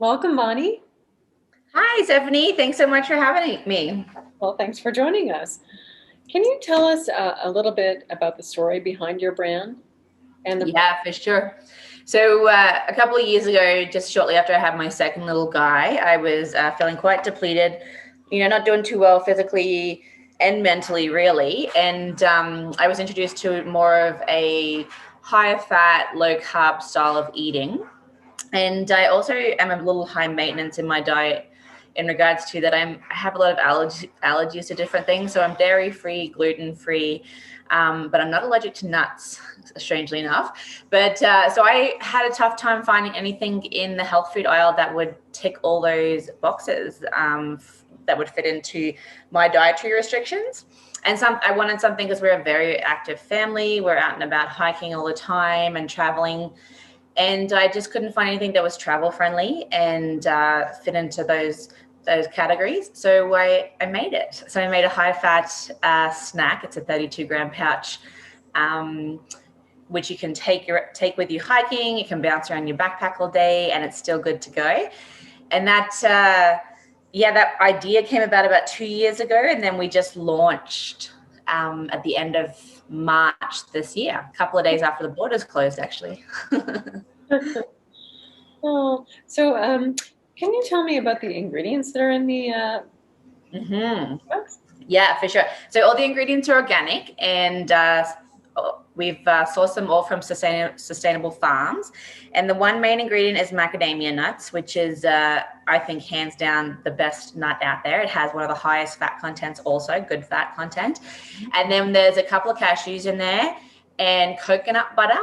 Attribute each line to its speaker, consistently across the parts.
Speaker 1: Welcome, Bonnie.
Speaker 2: Hi, Stephanie. Thanks so much for having me.
Speaker 1: Well, thanks for joining us. Can you tell us a little bit about the story behind your brand and the product?
Speaker 2: Yeah, for sure. So, a couple of years ago, just shortly after I had my second little guy, I was feeling quite depleted, not doing too well physically and mentally, really. And I was introduced to more of a higher fat, low carb style of eating. And I also am a little high maintenance in my diet in regards to that I have a lot of allergies to different things. So I'm dairy free, gluten free, but I'm not allergic to nuts, strangely enough. But so I had a tough time finding anything in the health food aisle that would tick all those boxes, that would fit into my dietary restrictions. And I wanted something because we're a very active family. We're out and about hiking all the time and traveling, and I just couldn't find anything that was travel friendly and fit into those categories. So I made it. So I made a high fat snack. It's a 32-gram pouch, which you can take with you hiking. You can bounce around your backpack all day, and it's still good to go. And that idea came about 2 years ago, and then we just launched at the end of March this year, a couple of days after the borders closed, actually.
Speaker 1: Oh, so can you tell me about the ingredients that are in the
Speaker 2: Mm-hmm.
Speaker 1: products?
Speaker 2: Yeah, for sure. So all the ingredients are organic, and we've sourced them all from sustainable farms. And the one main ingredient is macadamia nuts, which is, I think, hands down the best nut out there. It has one of the highest fat contents, also good fat content. And then there's a couple of cashews in there, and coconut butter,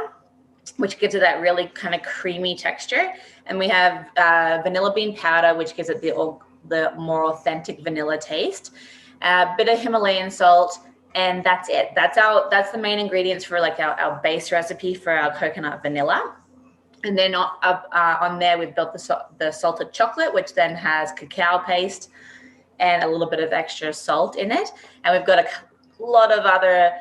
Speaker 2: which gives it that really kind of creamy texture. And we have vanilla bean powder, which gives it the more authentic vanilla taste. A bit of Himalayan salt, and that's it. That's the main ingredients for like our base recipe for our coconut vanilla. And then on there, we've built the salted chocolate, which then has cacao paste and a little bit of extra salt in it. And we've got a lot of other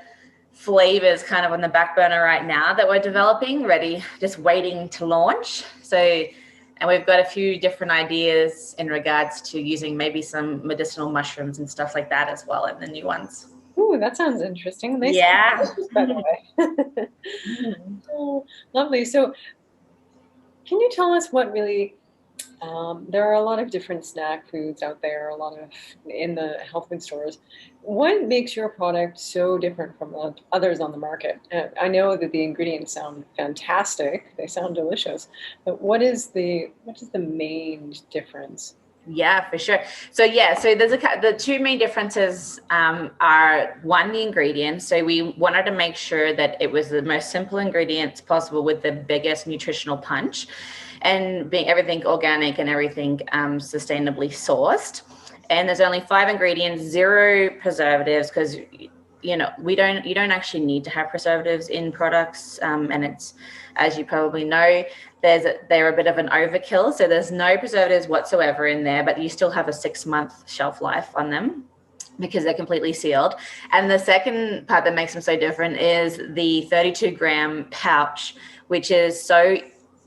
Speaker 2: flavors kind of on the back burner right now that we're developing, ready, just waiting to launch. So, and we've got a few different ideas in regards to using maybe some medicinal mushrooms and stuff like that as well in the new ones.
Speaker 1: Ooh, that sounds interesting. They sound
Speaker 2: Yeah.
Speaker 1: delicious, by the way. Oh, lovely. So, can you tell us what really there are a lot of different snack foods out there, a lot of in the health food stores. What makes your product so different from others on the market? I know that the ingredients sound fantastic; they sound delicious. But what is the main difference?
Speaker 2: Yeah, for sure. So there's the two main differences are one, the ingredients. So we wanted to make sure that it was the most simple ingredients possible with the biggest nutritional punch, and being everything organic and everything sustainably sourced. And there's only 5 ingredients, zero preservatives, because you don't actually need to have preservatives in products, and it's, as you probably know, they're a bit of an overkill. So there's no preservatives whatsoever in there, but you still have a 6-month shelf life on them because they're completely sealed. And the second part that makes them so different is the 32-gram pouch, which is so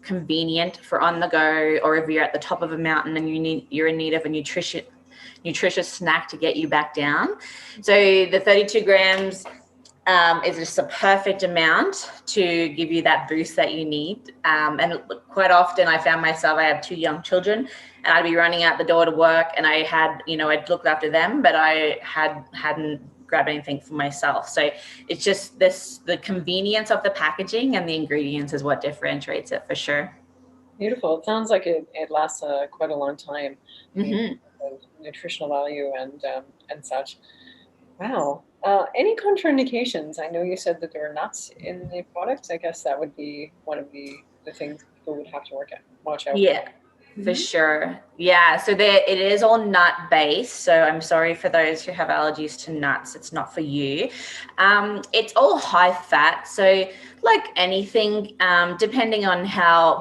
Speaker 2: convenient for on the go, or if you're at the top of a mountain and you're in need of a nutritious snack to get you back down. So the 32 grams is just a perfect amount to give you that boost that you need. And quite often I found myself, I have 2 young children, and I'd be running out the door to work, and I'd looked after them, but I hadn't grabbed anything for myself. So it's just the convenience of the packaging and the ingredients is what differentiates it for sure.
Speaker 1: Beautiful. It sounds like it lasts quite a long time. The
Speaker 2: Mm-hmm.
Speaker 1: nutritional value and such. Wow. Any contraindications? I know you said that there are nuts in the products. I guess that would be one of the things people would have to watch out for.
Speaker 2: Yeah, for
Speaker 1: Mhm.
Speaker 2: sure. Yeah, so it is all nut based. So I'm sorry for those who have allergies to nuts. It's not for you. It's all high fat. So like anything, depending on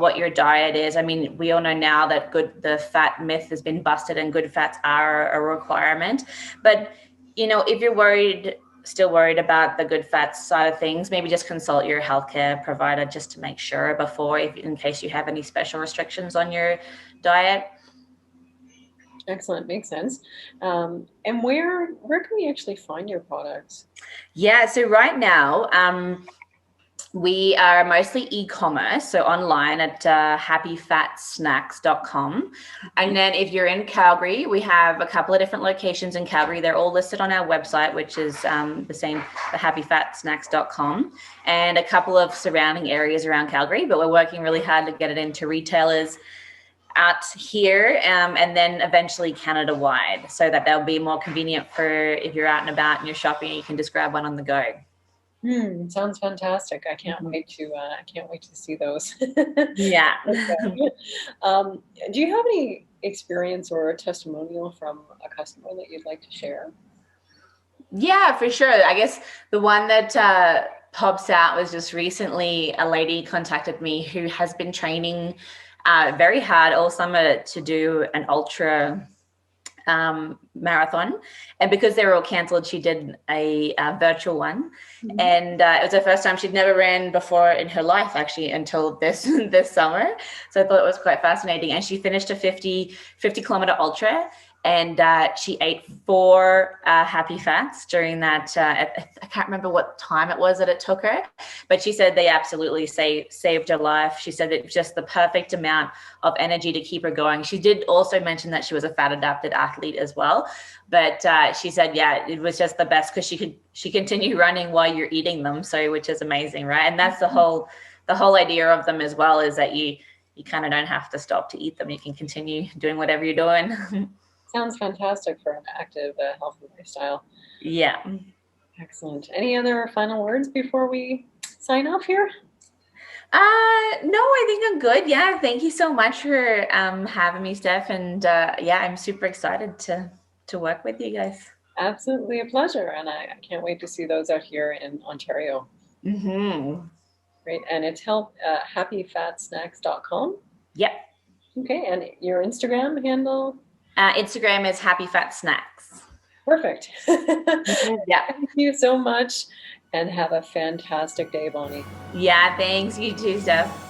Speaker 2: what your diet is. I mean, we all know now that the fat myth has been busted, and good fats are a requirement. But if you're worried still worried about the good fats side of things, maybe just consult your healthcare provider just to make sure before, in case you have any special restrictions on your diet.
Speaker 1: Excellent, makes sense. And where can we actually find your products?
Speaker 2: Yeah, so right now, we are mostly e-commerce, so online at happyfatsnacks.com. And then if you're in Calgary, we have a couple of different locations in Calgary. They're all listed on our website, which is the same, the happyfatsnacks.com, and a couple of surrounding areas around Calgary. But we're working really hard to get it into retailers out here, and then eventually Canada-wide, so that they'll be more convenient for if you're out and about and you're shopping, you can just grab one on the go.
Speaker 1: Sounds fantastic. I can't wait to see those.
Speaker 2: Yeah.
Speaker 1: Do you have any experience or a testimonial from a customer that you'd like to share?
Speaker 2: Yeah, for sure. I guess the one that pops out was just recently a lady contacted me who has been training very hard all summer to do an ultra marathon, and because they were all cancelled, she did a virtual one. And it was the first time she'd never ran before in her life, actually, until this summer. So I thought it was quite fascinating. And she finished a 50 kilometer ultra, and she ate 4 Happy Fats during that. I can't remember what time it was that it took her, but she said they absolutely saved her life. She said it's just the perfect amount of energy to keep her going. She did also mention that she was a fat adapted athlete as well, but she said, yeah, it was just the best because she continued running while you're eating them. So, which is amazing, right? And that's the whole idea of them as well, is that you kind of don't have to stop to eat them. You can continue doing whatever you're doing.
Speaker 1: Sounds fantastic for an active, healthy lifestyle.
Speaker 2: Yeah.
Speaker 1: Excellent. Any other final words before we sign off here?
Speaker 2: No, I think I'm good. Yeah, thank you so much for having me, Steph. And yeah, I'm super excited to work with you guys.
Speaker 1: Absolutely a pleasure, and I can't wait to see those out here in Ontario. Great, and it's happyfatsnacks.com.
Speaker 2: Yep.
Speaker 1: Okay, and your Instagram handle?
Speaker 2: Instagram is happyfatsnacks.
Speaker 1: Perfect.
Speaker 2: Yeah.
Speaker 1: Thank you so much, and have a fantastic day, Bonnie.
Speaker 2: Yeah, thanks. You too, Steph.